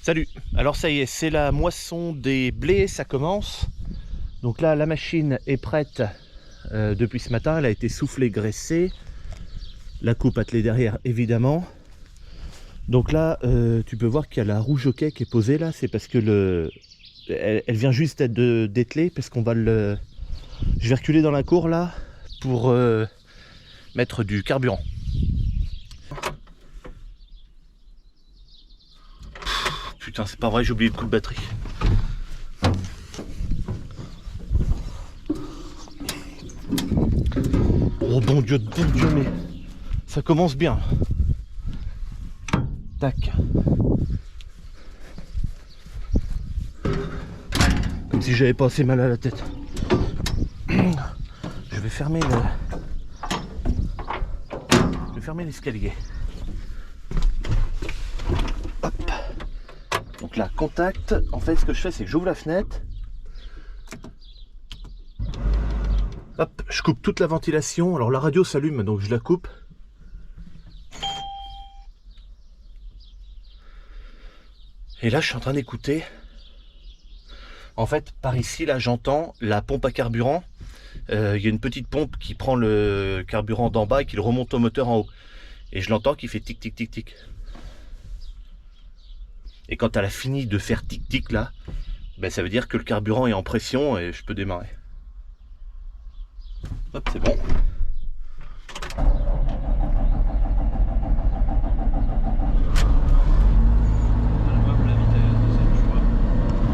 Salut, alors ça y est, c'est la moisson des blés, ça commence. Donc là, la machine est prête depuis ce matin, elle a été soufflée, graissée. La coupe attelée derrière, évidemment. Donc là, tu peux voir qu'il y a la roue jockey qui est posée là, c'est parce que elle vient juste d'être dételée, parce qu'on va le... Je vais reculer dans la cour là, pour mettre du carburant. Putain, c'est pas vrai, j'ai oublié le coup de batterie. Oh bon Dieu, mais ça commence bien. Tac. Comme si j'avais pas assez mal à la tête. Je vais fermer l'escalier. Hop. Donc là, contact. En fait, ce que je fais, c'est que j'ouvre la fenêtre. Hop, je coupe toute la ventilation. Alors la radio s'allume, donc je la coupe. Et là, je suis en train d'écouter. En fait, par ici, là, j'entends la pompe à carburant. Il y a une petite pompe qui prend le carburant d'en bas et qui le remonte au moteur en haut. Et je l'entends qui fait tic tic tic tic. Et quand elle a fini de faire tic tic là, ben ça veut dire que le carburant est en pression et je peux démarrer. Hop, c'est bon.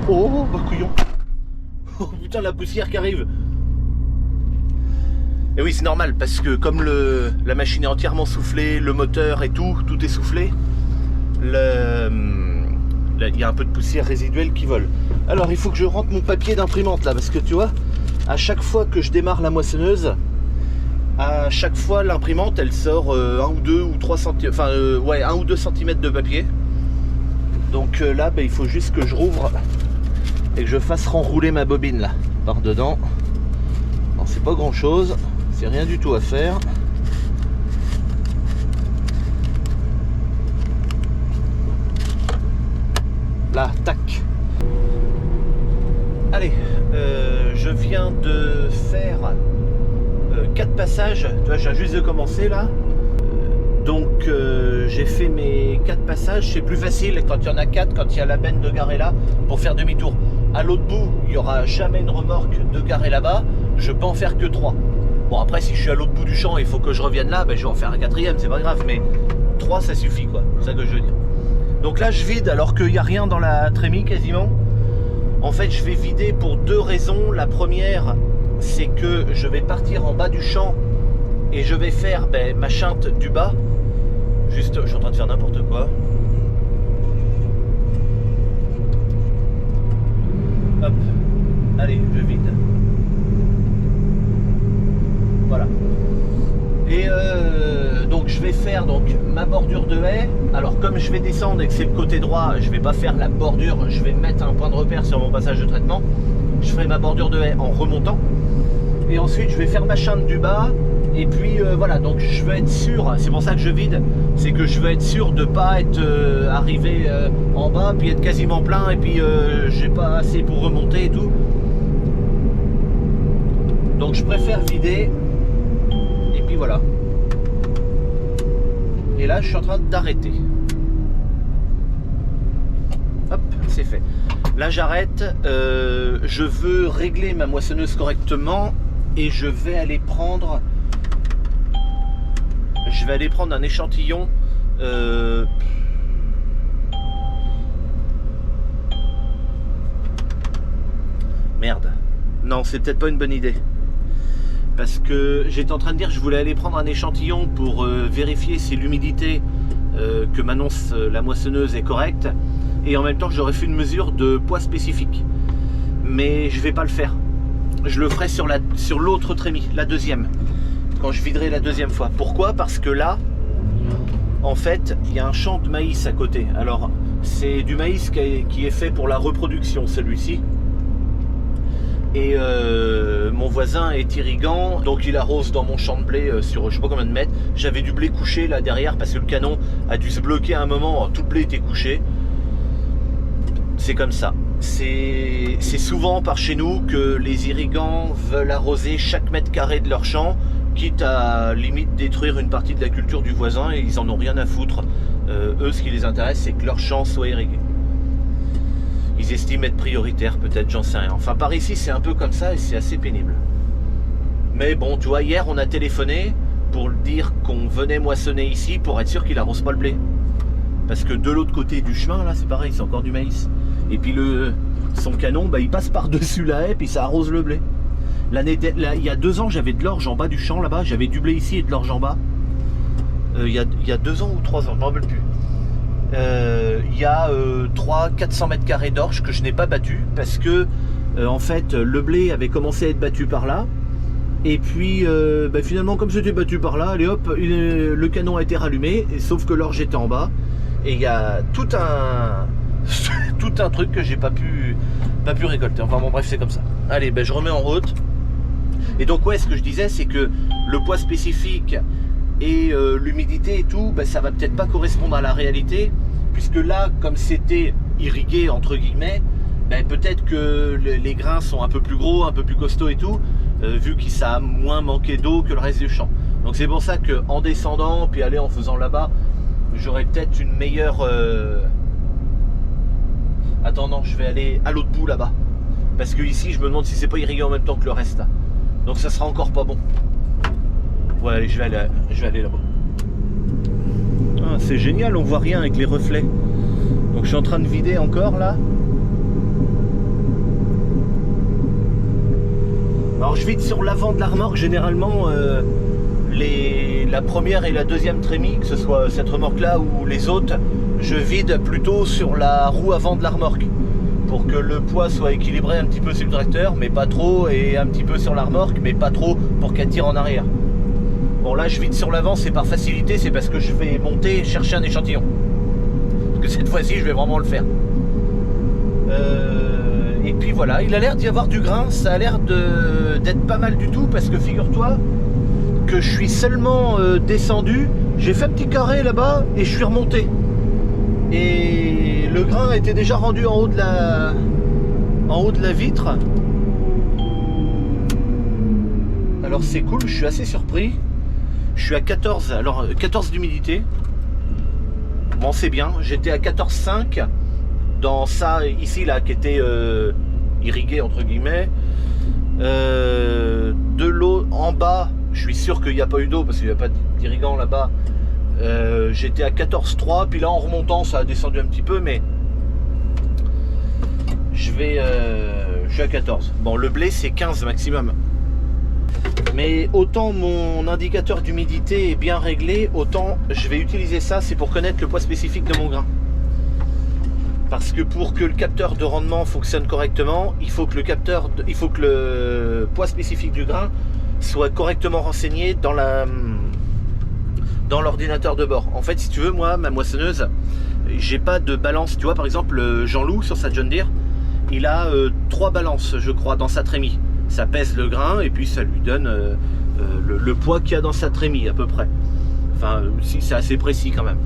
Oh, bah couillon. Oh putain, la poussière qui arrive. Et oui, c'est normal parce que comme la machine est entièrement soufflée, le moteur et tout est soufflé, il y a un peu de poussière résiduelle qui vole. Alors il faut que je rentre mon papier d'imprimante là, parce que tu vois, à chaque fois que je démarre la moissonneuse, à chaque fois l'imprimante elle sort 1 ou 2 ou 3 cm, enfin ouais, 1 ou 2 cm de papier. Donc là il faut juste que je rouvre et que je fasse renrouler ma bobine là par dedans. Alors c'est pas grand chose, c'est rien du tout à faire. Là, tac. Allez, je viens de faire 4 passages. Tu vois, je viens juste de commencer là. Donc j'ai fait mes 4 passages. C'est plus facile quand il y en a 4, quand il y a la benne de garer là, pour faire demi-tour. À l'autre bout, il n'y aura jamais une remorque de garer là-bas. Je peux en faire que 3. Bon, après, si je suis à l'autre bout du champ et il faut que je revienne là, ben, je vais en faire un 4e, c'est pas grave. Mais 3, ça suffit, quoi. C'est ça que je veux dire. Donc là je vide alors qu'il n'y a rien dans la trémie quasiment. En fait je vais vider pour 2 raisons. La première c'est que je vais partir en bas du champ et je vais faire ma chinte du bas. Juste, je suis en train de faire n'importe quoi. Hop, allez je vide. Voilà. Et donc je vais faire ma bordure de haie. Alors comme je vais descendre et que c'est le côté droit, je vais pas faire la bordure, je vais mettre un point de repère sur mon passage de traitement. Je ferai ma bordure de haie en remontant. Et ensuite je vais faire ma chinte du bas. Et puis voilà, donc je veux être sûr, c'est pour ça que je vide, c'est que je veux être sûr de pas être arrivé en bas, puis être quasiment plein, et puis j'ai pas assez pour remonter et tout. Donc je préfère vider. Et puis voilà. Et là je suis en train d'arrêter. Hop, c'est fait. Là j'arrête. Je veux régler ma moissonneuse correctement. Et je vais aller prendre un échantillon. Merde. Non, c'est peut-être pas une bonne idée. Parce que j'étais en train de dire que je voulais aller prendre un échantillon pour vérifier si l'humidité que m'annonce la moissonneuse est correcte. Et en même temps, j'aurais fait une mesure de poids spécifique. Mais je vais pas le faire. Je le ferai sur l'autre trémie, la deuxième. Quand je viderai la deuxième fois. Pourquoi? Parce que là, en fait, il y a un champ de maïs à côté. Alors, c'est du maïs qui est fait pour la reproduction, celui-ci. Et mon voisin est irrigant, donc il arrose dans mon champ de blé sur je sais pas combien de mètres. J'avais du blé couché là derrière parce que le canon a dû se bloquer à un moment, tout le blé était couché. c'est comme ça. C'est souvent par chez nous que les irrigants veulent arroser chaque mètre carré de leur champ, quitte à limite détruire une partie de la culture du voisin, et ils en ont rien à foutre. Eux, ce qui les intéresse, c'est que leur champ soit irrigué. Ils estiment être prioritaires, peut-être, j'en sais rien. Enfin, par ici, c'est un peu comme ça et c'est assez pénible. Mais bon, tu vois, hier, on a téléphoné pour dire qu'on venait moissonner ici pour être sûr qu'il arrose pas le blé. Parce que de l'autre côté du chemin, là, c'est pareil, c'est encore du maïs. Et puis son canon, bah, il passe par-dessus la haie, puis ça arrose le blé. Il y a 2 ans, j'avais de l'orge en bas du champ, là-bas. J'avais du blé ici et de l'orge en bas. Il y a 2 ans ou 3 ans, je ne me rappelle plus. Il y a 300-400 mètres carrés d'orge que je n'ai pas battu. Parce que, en fait, le blé avait commencé à être battu par là. Et puis, bah, finalement, comme c'était battu par là, allez hop, le canon a été rallumé. Et, sauf que l'orge était en bas. Et il y a tout un truc que j'ai pas pu récolter. Enfin bon, bref, c'est comme ça. Allez, ben, je remets en route. Et donc ouais, ce que je disais, c'est que le poids spécifique et l'humidité et tout, ben, ça va peut-être pas correspondre à la réalité, puisque là, comme c'était irrigué entre guillemets, ben, peut-être que les grains sont un peu plus gros, un peu plus costauds et tout, vu que ça a moins manqué d'eau que le reste du champ. Donc c'est pour ça que en descendant, puis aller en faisant là-bas, j'aurais peut-être une meilleure... Attends, non, je vais aller à l'autre bout là-bas. Parce que ici, je me demande si c'est pas irrigué en même temps que le reste là. Donc ça sera encore pas bon. Ouais, allez, je vais aller là-bas. Ah, c'est génial, on voit rien avec les reflets. Donc je suis en train de vider encore là. Alors je vide sur l'avant de la remorque généralement la première et la deuxième trémie, que ce soit cette remorque là ou les autres, je vide plutôt sur la roue avant de la remorque pour que le poids soit équilibré un petit peu sur le tracteur mais pas trop, et un petit peu sur la remorque mais pas trop pour qu'elle tire en arrière. Bon là je vide sur l'avant, c'est par facilité, c'est parce que je vais monter et chercher un échantillon, parce que cette fois-ci je vais vraiment le faire. Et puis voilà, il a l'air d'y avoir du grain, ça a l'air d'être pas mal du tout, parce que figure-toi que je suis seulement descendu, j'ai fait un petit carré là-bas et je suis remonté. Et le grain était déjà rendu en haut de la vitre. Alors c'est cool, je suis assez surpris. Je suis à 14, alors 14 d'humidité. Bon, c'est bien, j'étais à 14,5 dans ça ici là qui était irrigué entre guillemets. De l'eau en bas, je suis sûr qu'il n'y a pas eu d'eau parce qu'il n'y a pas d'irrigant là-bas. J'étais à 14,3, puis là en remontant ça a descendu un petit peu, mais je suis à 14. Bon, le blé c'est 15 maximum. Mais autant mon indicateur d'humidité est bien réglé, autant je vais utiliser ça, c'est pour connaître le poids spécifique de mon grain. Parce que pour que le capteur de rendement fonctionne correctement, il faut que le poids spécifique du grain soit correctement renseigné dans l'ordinateur de bord. En fait, si tu veux, moi, ma moissonneuse, j'ai pas de balance. Tu vois, par exemple, Jean-Loup sur sa John Deere, il a 3 balances, je crois, dans sa trémie. Ça pèse le grain et puis ça lui donne le poids qu'il y a dans sa trémie à peu près. Enfin, si c'est assez précis quand même.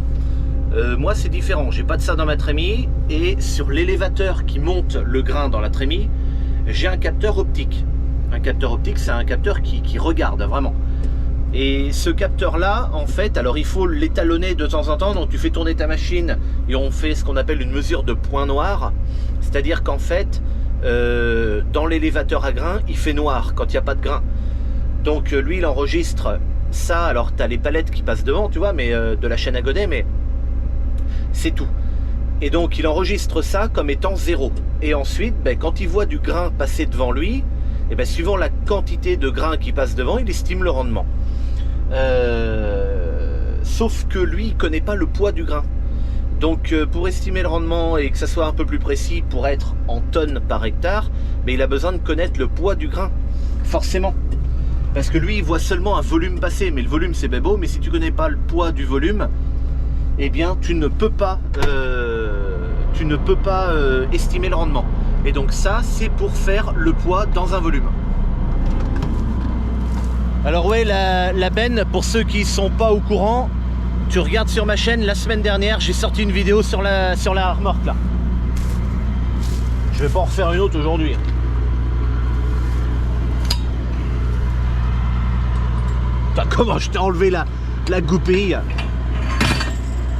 Moi, c'est différent. J'ai pas de ça dans ma trémie, et sur l'élévateur qui monte le grain dans la trémie, j'ai un capteur optique. Un capteur optique, c'est un capteur qui regarde vraiment. Et ce capteur-là, en fait, alors il faut l'étalonner de temps en temps. Donc tu fais tourner ta machine et on fait ce qu'on appelle une mesure de point noir. C'est-à-dire qu'en fait, dans l'élévateur à grain, il fait noir quand il n'y a pas de grain. Donc lui, il enregistre ça. Alors tu as les palettes qui passent devant, tu vois, mais de la chaîne à godet, mais c'est tout. Et donc il enregistre ça comme étant 0. Et ensuite, ben, quand il voit du grain passer devant lui, et ben, suivant la quantité de grain qui passe devant, il estime le rendement. Sauf que lui, il connaît pas le poids du grain. Donc pour estimer le rendement et que ça soit un peu plus précis, pour être en tonnes par hectare, mais il a besoin de connaître le poids du grain, forcément. Parce que lui, il voit seulement un volume passer, mais le volume c'est bien beau, mais si tu connais pas le poids du volume, eh bien tu ne peux pas estimer le rendement. Et donc ça, c'est pour faire le poids dans un volume. Alors ouais, la benne, pour ceux qui sont pas au courant, tu regardes sur ma chaîne, la semaine dernière, j'ai sorti une vidéo sur la remorque là. Je vais pas en refaire une autre aujourd'hui. Putain, comment je t'ai enlevé la goupille.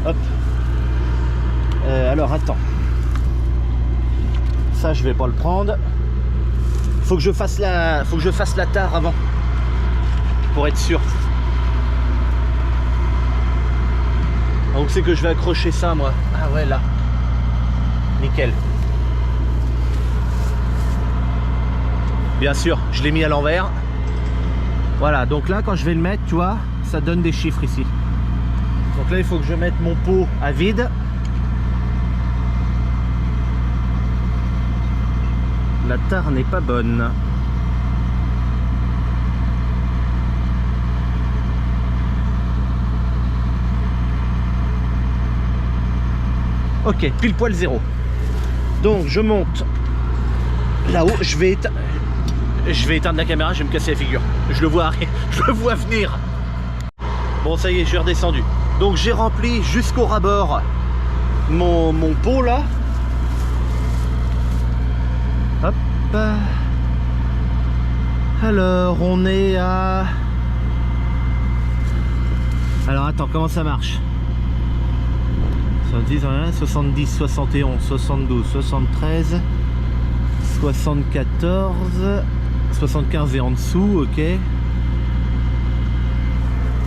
Hop. Alors attends. Ça je vais pas le prendre. Faut que je fasse la tare avant. Pour être sûr. Donc c'est que je vais accrocher ça moi. Ah ouais là. Nickel. Bien sûr, je l'ai mis à l'envers. Voilà, donc là quand je vais le mettre, tu vois, ça donne des chiffres ici. Donc là il faut que je mette mon pot à vide. La tare n'est pas bonne. Ok, pile poil 0. Donc je monte là-haut, je vais éteindre la caméra, je vais me casser la figure. Je le vois venir. Bon ça y est, je suis redescendu. Donc j'ai rempli jusqu'au ras-bord mon pot là. Hop. Alors on est à... Alors attends, comment ça marche? 70, 71, 72, 73, 74, 75 et en dessous, ok.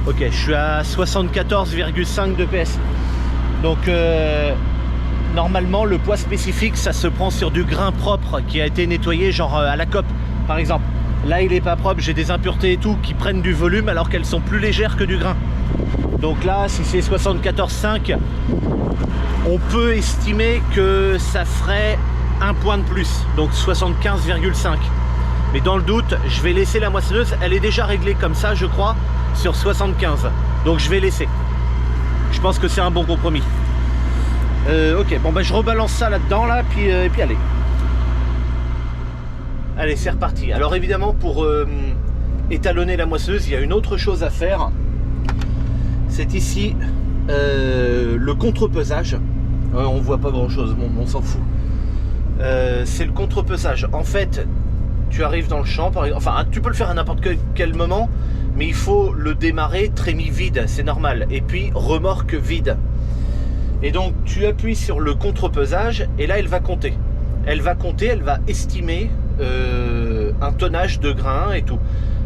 Ok, je suis à 74,5 de PS. Donc normalement le poids spécifique ça se prend sur du grain propre qui a été nettoyé, genre à la cope par exemple. Là il est pas propre, j'ai des impuretés et tout qui prennent du volume alors qu'elles sont plus légères que du grain. Donc là si c'est 74,5, on peut estimer que ça ferait un point de plus, donc 75,5. Mais dans le doute, je vais laisser la moissonneuse, elle est déjà réglée comme ça je crois, sur 75. Donc je vais laisser. Je pense que c'est un bon compromis. Ok, bon bah je rebalance ça là-dedans là, puis, et puis allez. Allez, c'est reparti. Alors évidemment pour étalonner la moissonneuse, il y a une autre chose à faire. C'est ici le contrepesage. On voit pas grand chose, bon, on s'en fout. C'est le contrepesage. En fait, tu arrives dans le champ, par exemple, enfin tu peux le faire à n'importe quel moment, mais il faut le démarrer trémie vide, c'est normal. Et puis remorque vide. Et donc tu appuies sur le contrepesage et là elle va compter. Elle va compter, elle va estimer un tonnage de grains et tout.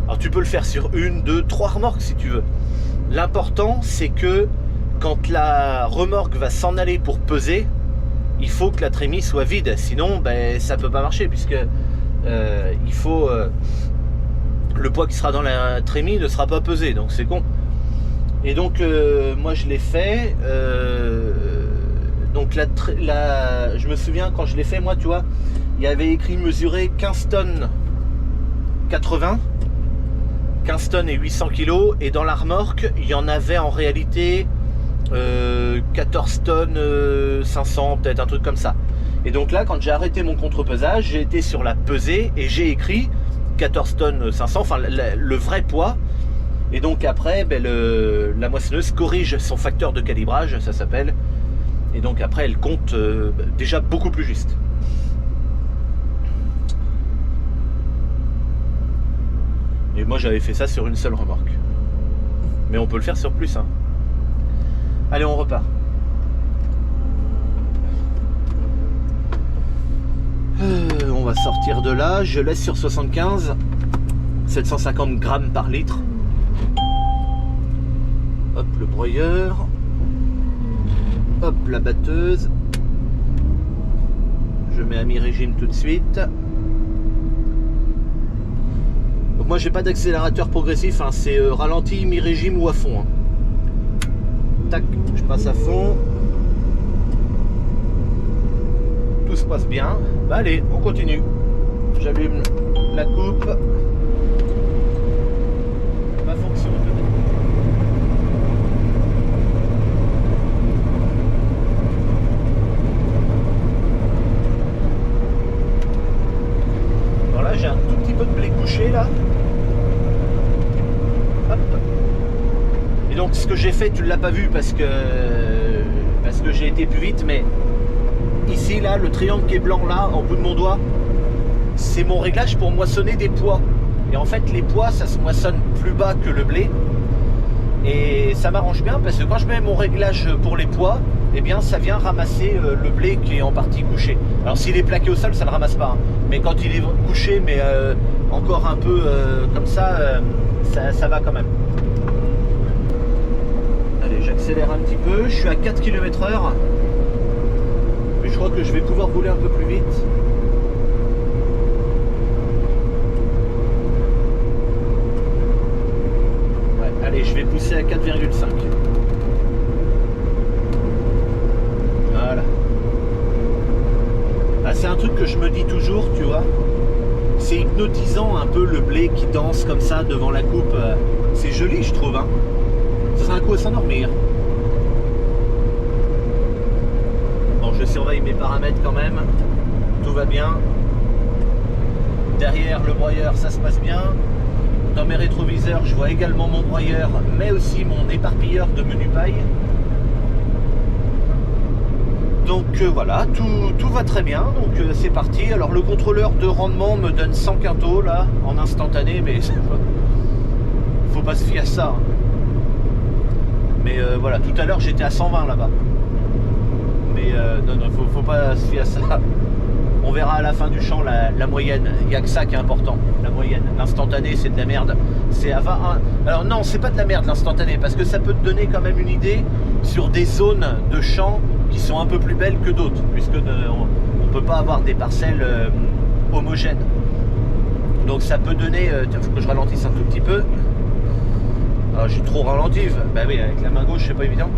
Alors tu peux le faire sur 1, 2, 3 remorques si tu veux. L'important c'est que quand la remorque va s'en aller pour peser, il faut que la trémie soit vide, sinon ben, ça peut pas marcher puisque il faut le poids qui sera dans la trémie ne sera pas pesé, donc c'est con. Et donc moi je l'ai fait. Donc je me souviens quand je l'ai fait, moi tu vois, il y avait écrit mesurer 15 tonnes 80, 15 tonnes et 800 kg, et dans la remorque il y en avait en réalité 14 tonnes 500, peut-être un truc comme ça. Et donc là quand j'ai arrêté mon contrepesage, j'ai été sur la pesée et j'ai écrit 14 tonnes 500, enfin le vrai poids. Et donc après ben, la moissonneuse corrige son facteur de calibrage, ça s'appelle. Et donc après elle compte déjà beaucoup plus juste. Et moi j'avais fait ça sur une seule remorque. Mais on peut le faire sur plus hein. Allez, on repart. On va sortir de là, je laisse sur 75, 750 grammes par litre. Hop, le broyeur. Hop, la batteuse. Je mets à mi-régime tout de suite. Donc moi j'ai pas d'accélérateur progressif, hein, c'est ralenti, mi-régime ou à fond. Hein. Tac, je passe à fond. Tout se passe bien. Bah allez, on continue. J'allume la coupe. Ma fonction. Alors là, j'ai un tout petit peu de blé couché là. Hop. Et donc ce que j'ai fait, tu ne l'as pas vu parce que j'ai été plus vite, mais ici voyez là, le triangle qui est blanc là, au bout de mon doigt, c'est mon réglage pour moissonner des pois. Et en fait, les pois, ça se moissonne plus bas que le blé. Et ça m'arrange bien parce que quand je mets mon réglage pour les pois, eh bien ça vient ramasser le blé qui est en partie couché. Alors s'il est plaqué au sol, ça ne le ramasse pas. Hein. Mais quand il est couché, mais encore un peu comme ça, ça va quand même. Allez, j'accélère un petit peu. Je suis à 4 km/h. Mais je crois que je vais pouvoir rouler un peu plus vite. Allez, je vais pousser à 4,5. Voilà. Ah, c'est un truc que je me dis toujours, tu vois. C'est hypnotisant un peu le blé qui danse comme ça devant la coupe. C'est joli, je trouve. Hein. Ce sera un coup à s'endormir. Bon, je surveille mes paramètres quand même. Tout va bien. Derrière le broyeur, ça se passe bien. Dans mes rétroviseurs, je vois également mon broyeur, mais aussi mon éparpilleur de menu paille. Donc voilà, tout va très bien, donc c'est parti. Alors le contrôleur de rendement me donne 100 quintaux là, en instantané, mais faut pas se fier à ça. Hein. Mais voilà, tout à l'heure j'étais à 120 là-bas. Mais non, faut pas se fier à ça. On verra à la fin du champ la moyenne. Il n'y a que ça qui est important, la moyenne. L'instantané, c'est de la merde. C'est à 21. Alors non, c'est pas de la merde l'instantané, parce que ça peut te donner quand même une idée sur des zones de champs qui sont un peu plus belles que d'autres, puisque on ne peut pas avoir des parcelles homogènes. Donc ça peut donner... Il faut que je ralentisse un tout petit peu. Alors j'ai trop ralenti. Bah oui, avec la main gauche, c'est pas évident.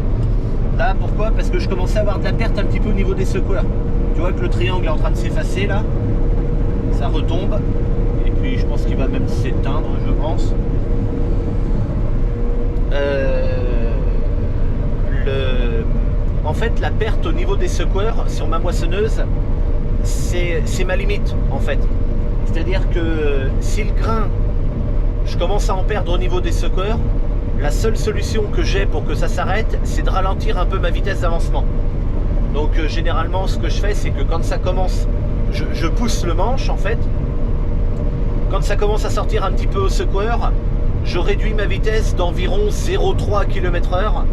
Là, pourquoi? Parce que je commençais à avoir de la perte un petit peu au niveau des secoueurs. Tu vois que le triangle est en train de s'effacer là, ça retombe, et puis je pense qu'il va même s'éteindre, je pense. En fait, la perte au niveau des secoueurs sur ma moissonneuse, c'est ma limite en fait. C'est-à-dire que si le grain, je commence à en perdre au niveau des secoueurs, la seule solution que j'ai pour que ça s'arrête, c'est de ralentir un peu ma vitesse d'avancement. Donc généralement ce que je fais, c'est que quand ça commence, je pousse le manche en fait. Quand ça commence à sortir un petit peu au secoueur, je réduis ma vitesse d'environ 0,3 km/h.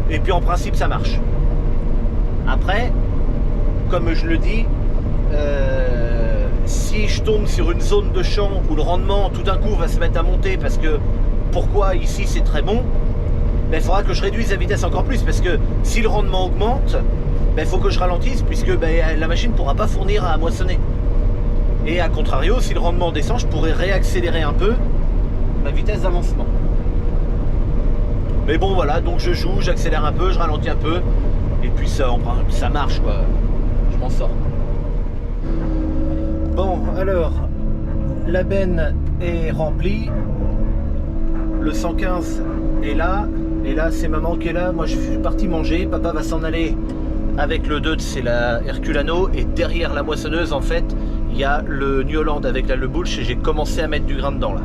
Et puis en principe ça marche. Après, comme je le dis, si je tombe sur une zone de champ où le rendement tout d'un coup va se mettre à monter, parce que pourquoi ici c'est très bon, il faudra que je réduise la vitesse encore plus, parce que si le rendement augmente, il faut que je ralentisse, puisque la machine ne pourra pas fournir à moissonner. Et à contrario, si le rendement descend, je pourrais réaccélérer un peu ma vitesse d'avancement. Mais bon voilà, donc je joue, j'accélère un peu, je ralentis un peu, et puis ça marche quoi, je m'en sors. Bon, alors, la benne est remplie, le 115 est là, et là c'est maman qui est là, moi je suis parti manger, papa va s'en aller avec le 2, c'est la Herculano, et derrière la moissonneuse en fait, il y a le New Holland avec la Le Bullsh, et j'ai commencé à mettre du grain dedans là.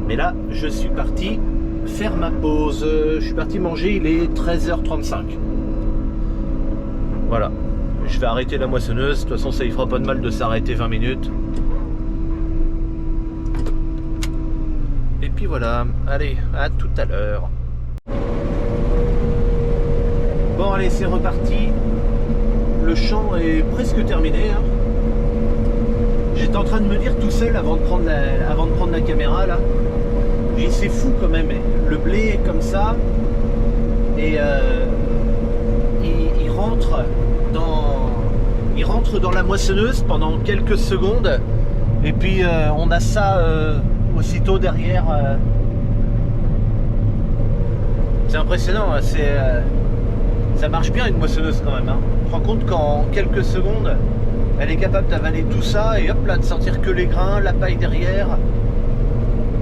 Mais là, je suis parti faire ma pause, je suis parti manger, il est 13h35. Voilà, je vais arrêter la moissonneuse, de toute façon ça y fera pas de mal de s'arrêter 20 minutes. Et puis voilà, allez, à tout à l'heure. Bon allez, c'est reparti, le champ est presque terminé. Hein. J'étais en train de me dire tout seul avant de prendre la caméra là. C'est fou quand même, le blé est comme ça, et il rentre dans la moissonneuse pendant quelques secondes, et puis on a ça aussitôt derrière. C'est impressionnant, ça marche bien une moissonneuse quand même. Hein. Tu te rends compte qu'en quelques secondes, elle est capable d'avaler tout ça, et hop là, de sortir que les grains, la paille derrière.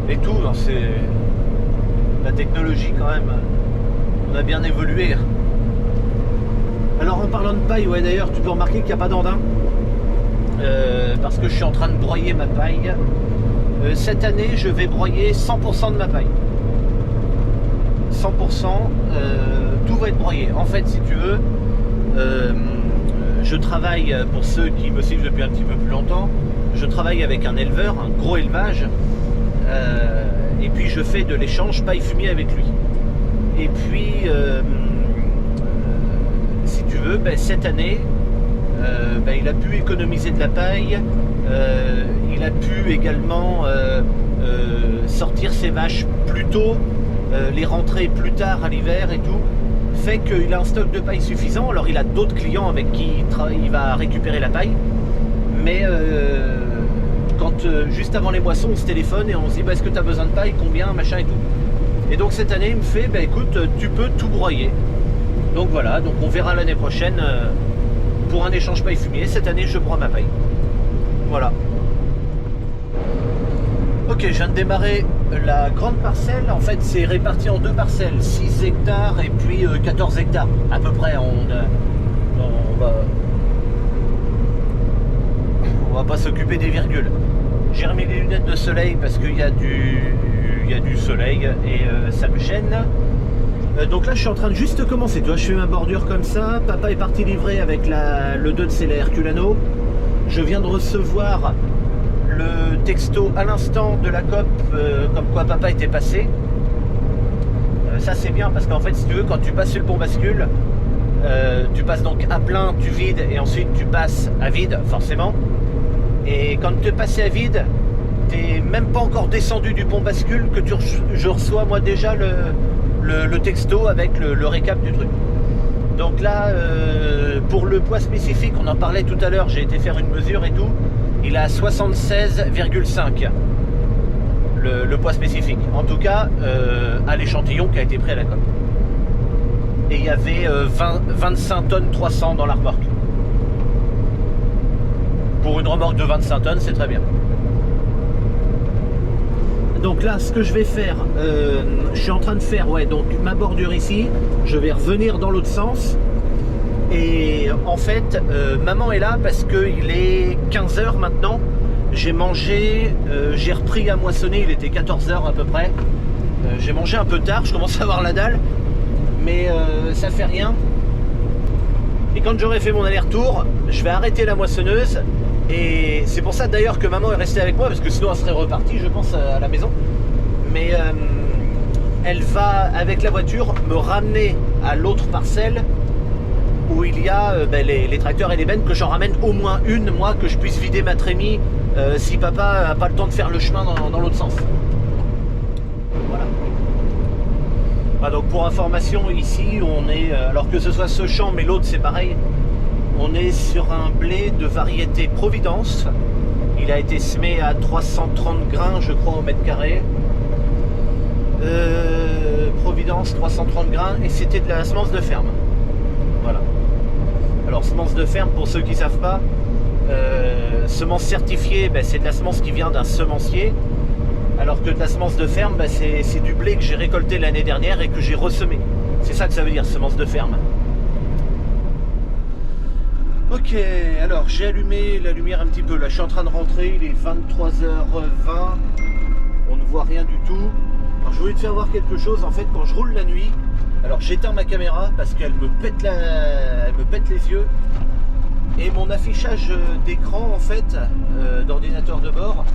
Et tout, c'est la technologie quand même, on a bien évolué. Alors en parlant de paille, ouais d'ailleurs tu peux remarquer qu'il n'y a pas d'andin, parce que je suis en train de broyer ma paille. Cette année je vais broyer 100% de ma paille. 100%, tout va être broyé. En fait si tu veux, je travaille, pour ceux qui me suivent depuis un petit peu plus longtemps, je travaille avec un éleveur, un gros élevage, et puis je fais de l'échange paille-fumier avec lui. Et puis, si tu veux, cette année, il a pu économiser de la paille, il a pu également sortir ses vaches plus tôt, les rentrer plus tard à l'hiver et tout, fait qu'il a un stock de paille suffisant. Alors il a d'autres clients avec qui il va récupérer la paille, mais juste avant les moissons on se téléphone et on se dit est-ce que tu as besoin de paille, combien, machin et tout. Et donc cette année il me fait écoute, tu peux tout broyer. Donc voilà, donc on verra l'année prochaine pour un échange paille-fumier. Cette année je broie ma paille. Voilà. Ok, je viens de démarrer la grande parcelle. En fait c'est réparti en deux parcelles, 6 hectares et puis 14 hectares à peu près. On va pas s'occuper des virgules. J'ai remis les lunettes de soleil parce qu'il y a du soleil et ça me gêne. Donc là je suis en train de juste commencer, tu vois, je fais ma bordure comme ça. Papa est parti livrer avec le 2 de c'est la Herculano. Je viens de recevoir le texto à l'instant de la COP comme quoi papa était passé. Ça c'est bien parce qu'en fait si tu veux, quand tu passes sur le pont bascule, tu passes donc à plein, tu vides et ensuite tu passes à vide forcément. Et quand tu es passé à vide, t'es même pas encore descendu du pont bascule que je reçois moi déjà le texto avec le récap du truc. Donc là, pour le poids spécifique, on en parlait tout à l'heure, j'ai été faire une mesure et tout, il est à 76,5 le poids spécifique. En tout cas, à l'échantillon qui a été pris à la COP. Et il y avait 25 tonnes 300 dans la remorque. Pour une remorque de 25 tonnes, c'est très bien. Donc là, ce que je vais faire, je suis en train de faire donc ma bordure ici. Je vais revenir dans l'autre sens. Et en fait, maman est là parce qu'il est 15 h maintenant. J'ai mangé, j'ai repris à moissonner, il était 14 h à peu près. J'ai mangé un peu tard, je commence à avoir la dalle. Mais ça fait rien. Et quand j'aurai fait mon aller-retour, je vais arrêter la moissonneuse. Et c'est pour ça d'ailleurs que maman est restée avec moi, parce que sinon elle serait repartie je pense à la maison. Mais elle va avec la voiture me ramener à l'autre parcelle où il y a les tracteurs et les bennes, que j'en ramène au moins une, moi, que je puisse vider ma trémie si papa n'a pas le temps de faire le chemin dans l'autre sens. Voilà. Ah, donc pour information, ici on est, alors que ce soit ce champ mais l'autre c'est pareil, on est sur un blé de variété Providence. Il a été semé à 330 grains je crois au mètre carré. Providence 330 grains, et c'était de la semence de ferme. Voilà. Alors semence de ferme, pour ceux qui ne savent pas, semence certifiée, c'est de la semence qui vient d'un semencier, alors que de la semence de ferme, c'est du blé que j'ai récolté l'année dernière et que j'ai ressemé. C'est ça que ça veut dire, semence de ferme. Ok, alors j'ai allumé la lumière un petit peu, là je suis en train de rentrer, il est 23h20, on ne voit rien du tout. Alors je voulais te faire voir quelque chose, en fait quand je roule la nuit, alors j'éteins ma caméra parce qu'elle me pète les yeux, et mon affichage d'écran en fait, d'ordinateur de bord,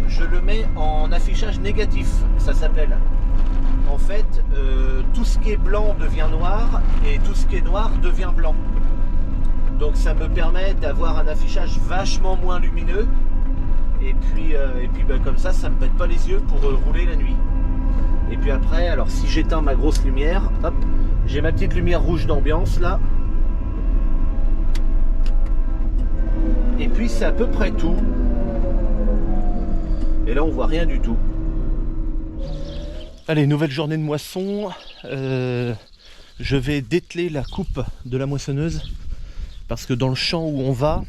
je le mets en affichage négatif, ça s'appelle. En fait, tout ce qui est blanc devient noir, et tout ce qui est noir devient blanc. Donc ça me permet d'avoir un affichage vachement moins lumineux. Et puis comme ça me pète pas les yeux pour rouler la nuit. Et puis après, alors si j'éteins ma grosse lumière, hop, j'ai ma petite lumière rouge d'ambiance là. Et puis c'est à peu près tout. Et là on voit rien du tout. Allez, nouvelle journée de moisson. Je vais dételer la coupe de la moissonneuse. Parce que dans le champ où on va,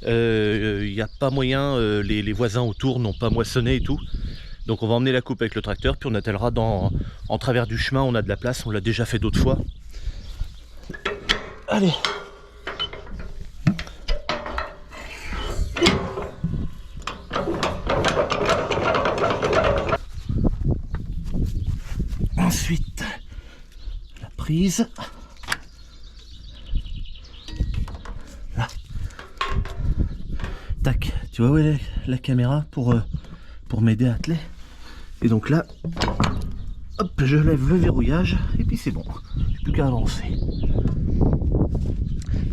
il n'y a pas moyen, les voisins autour n'ont pas moissonné et tout. Donc on va emmener la coupe avec le tracteur, puis on attellera en travers du chemin, on a de la place, on l'a déjà fait d'autres fois. Allez. Ensuite, la prise. Tac, tu vois où est la caméra pour m'aider à atteler. Et donc là, hop, je lève le verrouillage et puis c'est bon. J'ai plus qu'à avancer.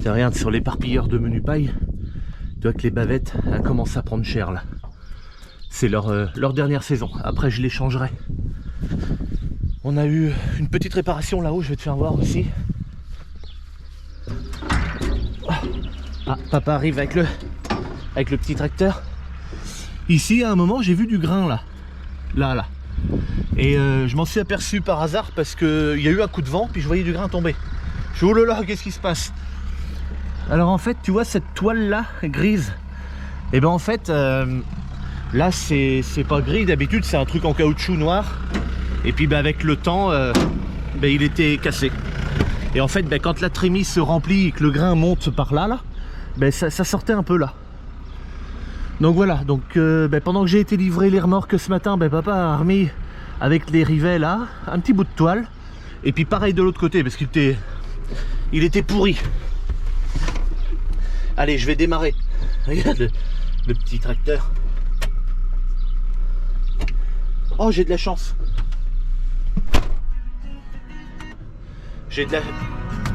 C'est rien, sur l'éparpilleur de menu paille, tu vois que les bavettes elles commencent à prendre cher là. C'est leur dernière saison. Après je les changerai. On a eu une petite réparation là-haut, je vais te faire voir aussi. Ah, papa arrive avec le petit tracteur. Ici à un moment j'ai vu du grain là. Là. Et je m'en suis aperçu par hasard parce qu'il y a eu un coup de vent puis je voyais du grain tomber. Je suis oh là là, qu'est-ce qui se passe? Alors en fait tu vois cette toile là grise. Et ben en fait là c'est pas gris, d'habitude c'est un truc en caoutchouc noir. Et puis avec le temps il était cassé. Et en fait quand la trémie se remplit et que le grain monte par là, ça sortait un peu là. Donc voilà, donc pendant que j'ai été livrer les remorques ce matin, papa a remis avec les rivets là un petit bout de toile. Et puis pareil de l'autre côté parce qu'il était pourri. Allez, je vais démarrer. Regarde le petit tracteur. Oh, j'ai de la chance.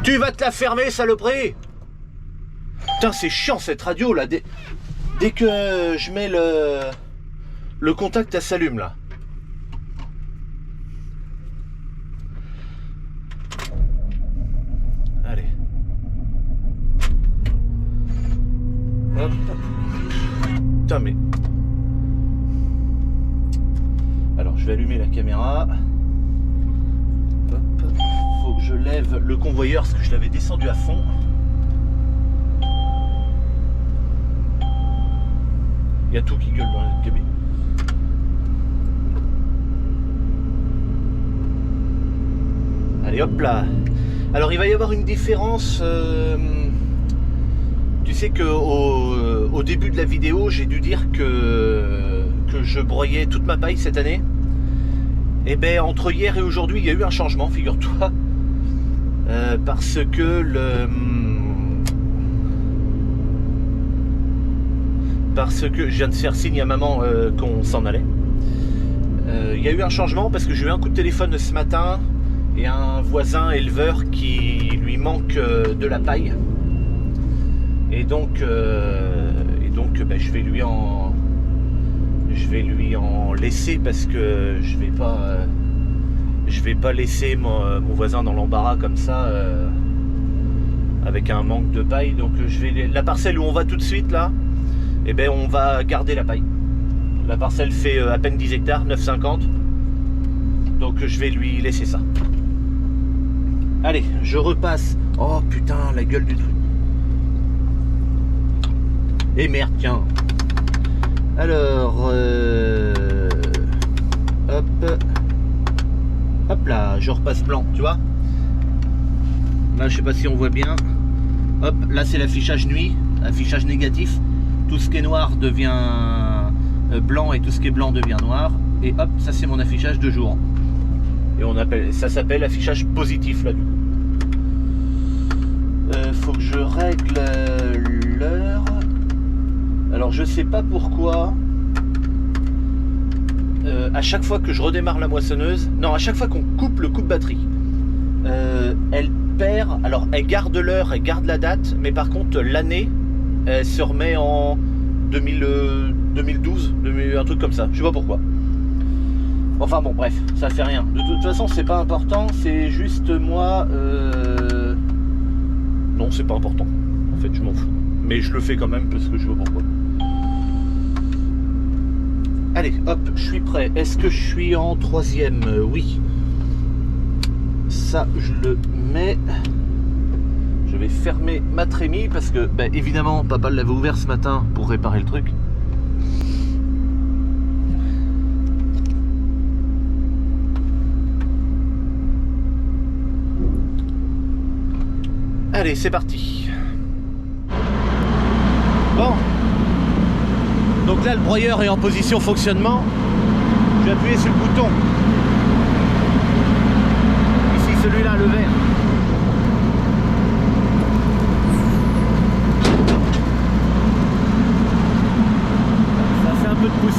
Tu vas te la fermer, saloperie! Putain, c'est chiant cette radio là. Dès que je mets le contact, elle s'allume là. Allez. Hop. Putain mais... Alors je vais allumer la caméra. Hop. Faut que je lève le convoyeur parce que je l'avais descendu à fond. Il y a tout qui gueule dans la cabine. Allez hop là. Alors il va y avoir une différence. Tu sais que au début de la vidéo, j'ai dû dire que je broyais toute ma paille cette année. Et entre hier et aujourd'hui, il y a eu un changement, figure-toi. Parce que je viens de faire signe à maman qu'on s'en allait. Il y a eu un changement parce que j'ai eu un coup de téléphone ce matin et un voisin éleveur qui lui manque de la paille. Et donc je vais lui en laisser parce que je vais pas laisser mon voisin dans l'embarras comme ça avec un manque de paille. Donc la parcelle où on va tout de suite là, on va garder la paille. La parcelle fait à peine 10 hectares, 9,50. Donc je vais lui laisser ça. Allez, je repasse. Oh putain, la gueule du truc. Et merde, tiens. Alors, hop là, je repasse blanc, tu vois. Là, je sais pas si on voit bien. Hop, là c'est l'affichage nuit, affichage négatif. Tout ce qui est noir devient blanc et tout ce qui est blanc devient noir. Et hop, ça c'est mon affichage de jour. Et ça s'appelle affichage positif là du coup. Faut que je règle l'heure. Alors je sais pas pourquoi. À chaque fois que je redémarre la moissonneuse, non, à chaque fois qu'on coupe le coupe-batterie, elle perd. Alors elle garde l'heure, elle garde la date, mais par contre l'année, elle se remet en 2012, un truc comme ça. Je sais pas pourquoi. Enfin bon, bref, ça fait rien. De toute façon, c'est pas important, c'est juste moi. Non, c'est pas important. En fait, je m'en fous. Mais je le fais quand même parce que je veux pourquoi. Allez, hop, je suis prêt. Est-ce que je suis en troisième? Oui. Ça, je le mets. Je vais fermer ma trémie parce que, évidemment, papa l'avait ouvert ce matin pour réparer le truc. Allez, c'est parti. Bon. Donc là, le broyeur est en position fonctionnement. Je vais appuyer sur le bouton. Ici, celui-là, le vert.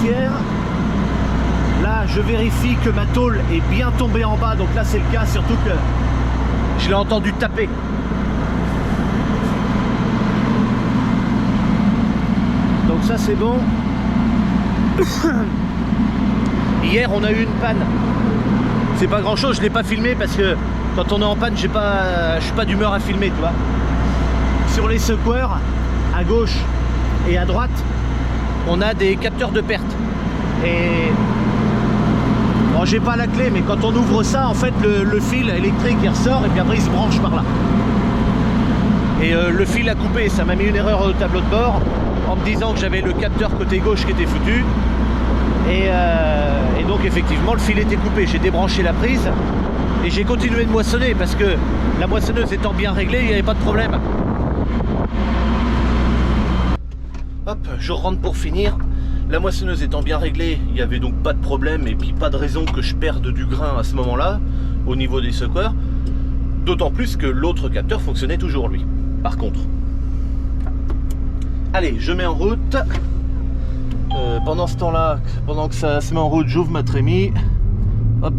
gouttière. Là, je vérifie que ma tôle est bien tombée en bas. Donc là, c'est le cas, surtout que je l'ai entendu taper. Donc ça, c'est bon. Hier, on a eu une panne. C'est pas grand chose, je l'ai pas filmé parce que quand on est en panne, je suis pas d'humeur à filmer, tu vois. Sur les secoueurs, à gauche et à droite, on a des capteurs de perte. Et bon, j'ai pas la clé, mais quand on ouvre ça, en fait, le fil électrique il ressort et puis après il se branche par là. Et le fil a coupé, ça m'a mis une erreur au tableau de bord en me disant que j'avais le capteur côté gauche qui était foutu. Et donc effectivement le fil était coupé, j'ai débranché la prise et j'ai continué de moissonner parce que la moissonneuse étant bien réglée, il n'y avait pas de problème. Hop, je rentre pour finir. La moissonneuse étant bien réglée, il n'y avait donc pas de problème et puis pas de raison que je perde du grain à ce moment-là au niveau des secoueurs. D'autant plus que l'autre capteur fonctionnait toujours lui, par contre. Allez, je mets en route. Pendant ce temps-là, pendant que ça se met en route, j'ouvre ma trémie. Hop.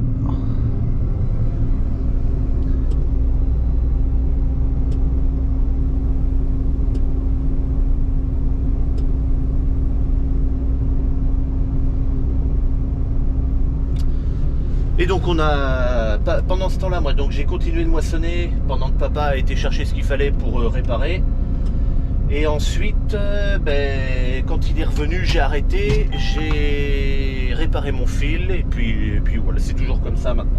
Et donc on a, pendant ce temps-là, moi donc j'ai continué de moissonner pendant que papa a été chercher ce qu'il fallait pour réparer. Et ensuite, quand il est revenu, j'ai arrêté, j'ai réparé mon fil et puis voilà, c'est toujours comme ça maintenant.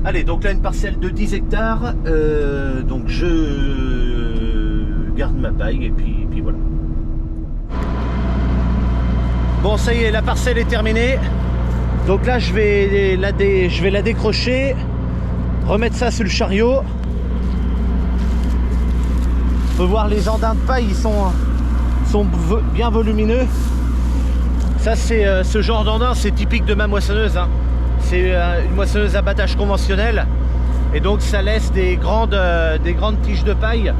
Allez, donc là une parcelle de 10 hectares, donc je garde ma paille et puis voilà. Bon, ça y est, la parcelle est terminée. Donc là, je vais la décrocher, remettre ça sur le chariot. On peut voir les andins de paille, ils sont bien volumineux. Ça, c'est ce genre d'andin, c'est typique de ma moissonneuse, hein. C'est une moissonneuse à battage conventionnelle. Et donc ça laisse des grandes tiges de paille,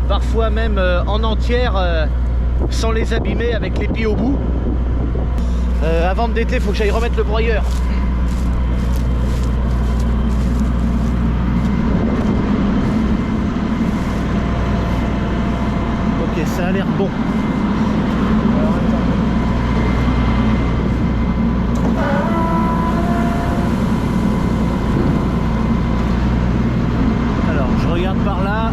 parfois même en entière, sans les abîmer, avec les pieds au bout. Avant de dételer, il faut que j'aille remettre le broyeur. Ok, ça a l'air bon. Alors, je regarde par là.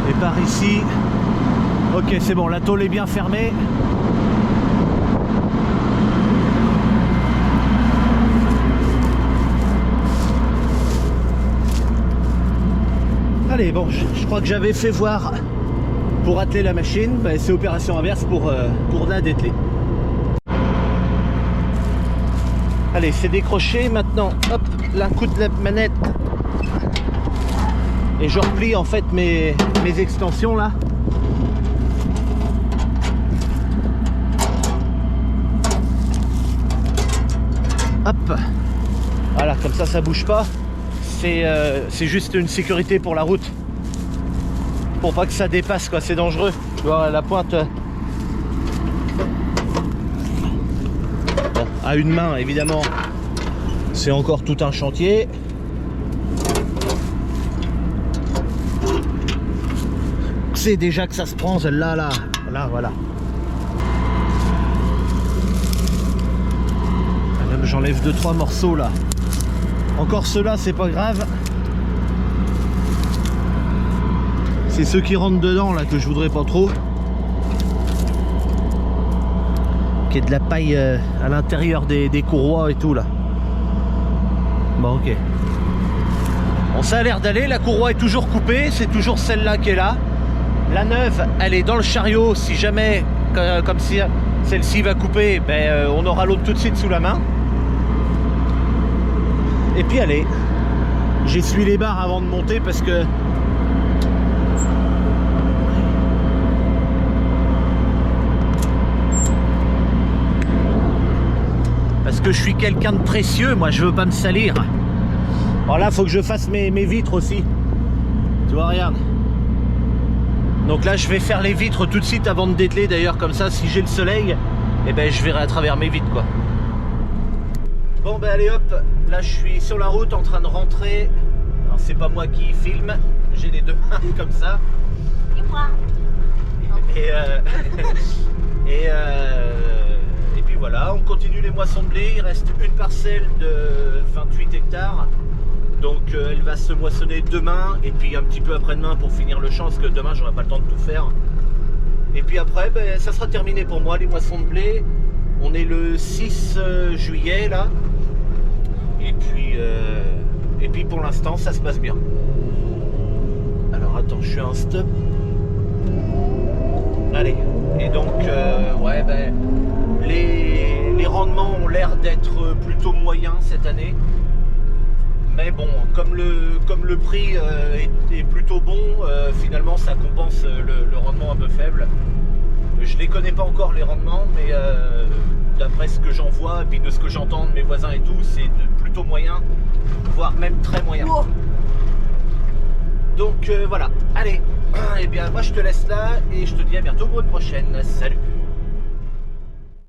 Et par ici. Ok, c'est bon, la tôle est bien fermée. Allez, bon, je crois que j'avais fait voir pour atteler la machine. C'est opération inverse pour la dételer. Allez, c'est décroché. Maintenant, hop, l'un coup de la manette. Et je replie en fait mes extensions là. Hop, voilà, comme ça bouge pas. C'est juste une sécurité pour la route, pour pas que ça dépasse, quoi. C'est dangereux, tu vois, la pointe à une main, évidemment, c'est encore tout un chantier. C'est déjà que ça se prend celle-là, là, voilà. J'enlève 2-3 morceaux là. Encore ceux-là, c'est pas grave. C'est ceux qui rentrent dedans là que je voudrais pas trop. Qu'il y ait de la paille à l'intérieur des courroies et tout là. Bon, ok. Bon, ça a l'air d'aller. La courroie est toujours coupée. C'est toujours celle-là qui est là. La neuve, elle est dans le chariot. Si jamais, comme si celle-ci va couper, on aura l'autre tout de suite sous la main. Et puis allez, j'essuie les barres avant de monter parce que je suis quelqu'un de précieux, moi je veux pas me salir. Alors là, faut que je fasse mes vitres aussi. Tu vois, regarde, Donc là je vais faire les vitres tout de suite avant de dételer, d'ailleurs comme ça si j'ai le soleil, et ben je verrai à travers mes vitres quoi. Bon ben allez hop, là je suis sur la route en train de rentrer. Alors c'est pas moi qui filme, j'ai les deux mains comme ça. Et moi. Et puis voilà, on continue les moissons de blé. Il reste une parcelle de 28 hectares. Donc elle va se moissonner demain et puis un petit peu après-demain pour finir le champ parce que demain j'aurai pas le temps de tout faire. Et puis après ben, ça sera terminé pour moi les moissons de blé. On est le 6 juillet là. Et puis pour l'instant ça se passe bien. Alors attends, je suis en stop. Allez, et donc ouais ben les rendements ont l'air d'être plutôt moyens cette année. Mais bon, comme le prix est plutôt bon, finalement ça compense le rendement un peu faible. Je les connais pas encore les rendements, mais d'après ce que j'en vois et puis de ce que j'entends de mes voisins et tout, c'est plutôt moyen, voire même très moyen. Oh. Donc voilà, allez, et bien moi je te laisse là et je te dis à bientôt pour une prochaine. Salut.